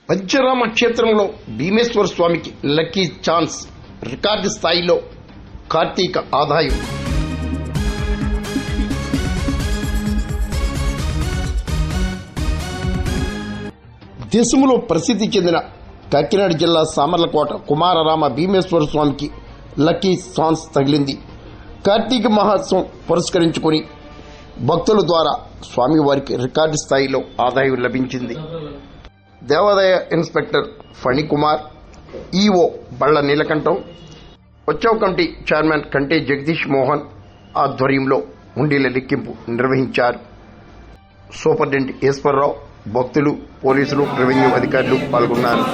పంచరామ క్షేత్రంలో భీమేశ్వర స్వామికి lucky chance, record స్థాయిలో కార్తీక ఆదాయం. దేశంలో ప్రసిద్ధి చెందిన కాకినాడ జిల్లా సామర్లకోట కుమారరామ భీమేశ్వర స్వామికి లక్కీ ఛాన్స్ తగిలింది. కార్తీక మహోత్సవం పురస్కరించుకుని భక్తుల ద్వారా స్వామివారికి రికార్డు స్థాయిలో ఆదాయం లభించింది. దేవాదాయ ఇన్స్పెక్టర్ ఫణికుమార్, ఈఓ బళ్ల నీలకంఠం, ఉత్సవ కమిటీ చైర్మన్ కంటే జగదీష్ మోహన్ ఆధ్వర్యంలో హుండీల లెక్కింపు నిర్వహించారు. సూపరింటెండెంట్ ఈశ్వరరావు, భక్తులు, పోలీసులు, రెవెన్యూ అధికారులు పాల్గొన్నారు.